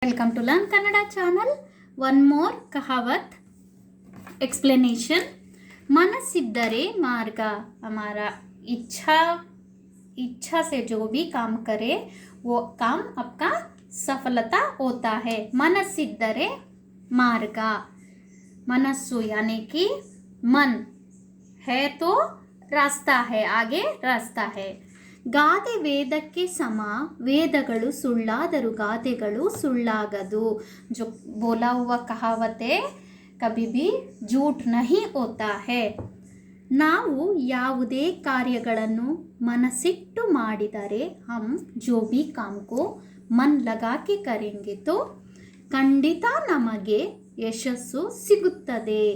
Welcome to learn Kannada channel. One more कहावत explanation. मनस्सिद्दरे मार्ग. हमारा इच्छा से जो भी काम करे वो काम आपका सफलता होता है. मनस्सिद्दरे मार्ग. मनस्सु यानी कि मन है तो रास्ता है, आगे रास्ता है. ಗಾದೆ ವೇದಕ್ಕೆ ಸಮ, ವೇದಗಳು ಸುಳ್ಳಾದರೂ ಗಾದೆಗಳು ಸುಳ್ಳಾಗದು. जो बोला हुआ कहावत है कभी भी झूठ नहीं होता है. ನಾವು ಯಾವುದೇ ಕಾರ್ಯಗಳನ್ನು ಮನಸ್ಸಿಟ್ಟು ಮಾಡಿದರೆ हम जो भी काम को मन लगा के करेंगे तो ಖಂಡಿತ ನಮಗೆ ಯಶಸ್ಸು ಸಿಗುತ್ತದೆ.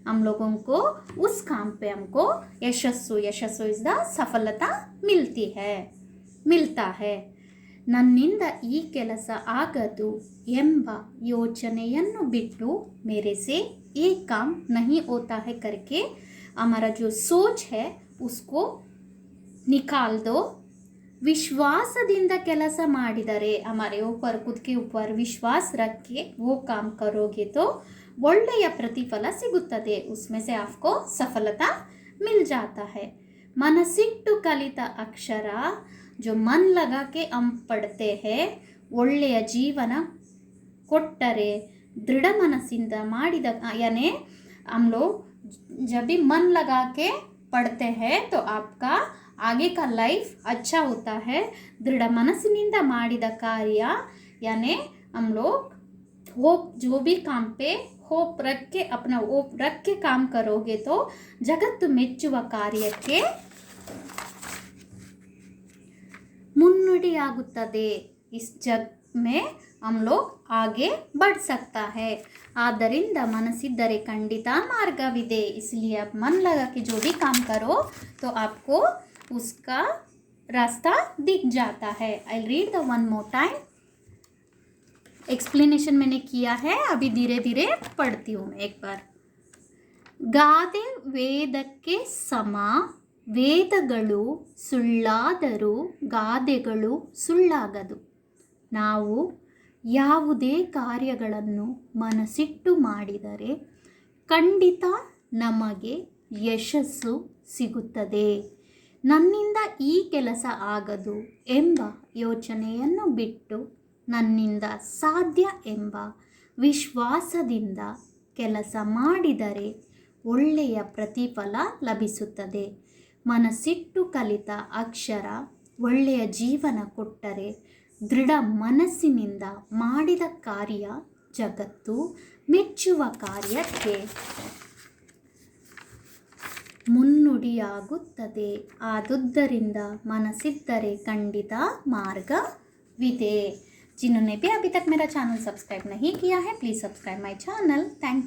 हम लोगों को उस काम पे हमको यशस्सु इस द सफलता मिलता है. ನನ್ನಿಂದ ಈ ಕೆಲಸ ಆಗದು ಎಂಬ ಯೋಚನೆಯನ್ನು ಬಿಟ್ಟು मेरे से ये काम नहीं होता है करके हमारा जो सोच है उसको निकाल दो. ವಿಶ್ವಾಸದಿಂದ ಕೆಲಸ ಮಾಡಿದರೆ हमारे ऊपर खुद के ऊपर विश्वास रख के वो काम करोगे तो ಒಳ್ಳೆಯ ಪ್ರತಿಫಲ ಸಿಗುತ್ತದೆ. उसमें से आपको सफलता मिल जाता है. ಮನಸ್ಸಿಟ್ಟು ಕಲಿತ ಅಕ್ಷರ जो मन लगा के हम पढ़ते हैं ಒಳ್ಳೆಯ ಜೀವನ ಕೊಟ್ಟರೆ दृढ़ ಮನಸ್ಸಿಂದ ಮಾಡಿದ यानी हम लोग जब भी मन लगा के पढ़ते हैं तो आपका आगे का लाइफ अच्छा होता है. दृढ़ मनस्सिनिंದ ಮಾಡಿದ कार्य यानी हम लोग होप जो भी काम पे होप रख के अपना होप रख के काम करोगे तो जगत ಮೆಚ್ಚುವ ಕಾರ್ಯಕ್ಕೆ ಮುನ್ನುಡಿಯಾಗುತ್ತದೆ. इस जग में हम लोग आगे बढ़ सकता है. ಆದ್ದರಿಂದ ಮನಸ್ಸಿದ್ದರೆ ಖಂಡಿತ ಮಾರ್ಗವಿದೆ. इसलिए आप मन लगा के जो भी काम करो तो आपको उसका रास्ता दिख जाता है. I read the one more time. Explanation मैंने किया है, अभी धीरे धीरे पढ़ती हूँ एक बार. ಗಾದೆ ವೇದಕ್ಕೆ ಸಮ, ವೇದಗಳು ಸುಳ್ಳಾದರೂ ಗಾದೆಗಳು ಸುಳ್ಳಾಗದು. ನಾವು ಯಾವುದೇ ಕಾರ್ಯಗಳನ್ನು ಮನಸ್ಸಿಟ್ಟು ಮಾಡಿದರೆ ಖಂಡಿತ ನಮಗೆ ಯಶಸ್ಸು ಸಿಗುತ್ತದೆ. ನನ್ನಿಂದ ಈ ಕೆಲಸ ಆಗದು ಎಂಬ ಯೋಚನೆಯನ್ನು ಬಿಟ್ಟು ನನ್ನಿಂದ ಸಾಧ್ಯ ಎಂಬ ವಿಶ್ವಾಸದಿಂದ ಕೆಲಸ ಮಾಡಿದರೆ ಒಳ್ಳೆಯ ಪ್ರತಿಫಲ ಲಭಿಸುತ್ತದೆ. ಮನಸ್ಸಿಟ್ಟು ಕಲಿತ ಅಕ್ಷರ ಒಳ್ಳೆಯ ಜೀವನ ಕೊಟ್ಟರೆ ದೃಢ ಮನಸ್ಸಿನಿಂದ ಮಾಡಿದ ಕಾರ್ಯ ಜಗತ್ತು ಮೆಚ್ಚುವ ಕಾರ್ಯಕ್ಕೆ ಮುನ್ನುಡಿಯಾಗುತ್ತದೆ. ಆದುದರಿಂದ ಮನಸ್ಸಿದ್ದರೆ ಖಂಡಿತ ಮಾರ್ಗವಿದೆ. जिन्होंने भी अभी तक मेरा चैनल सब्सक्राइब नहीं किया है please subscribe my channel. Thank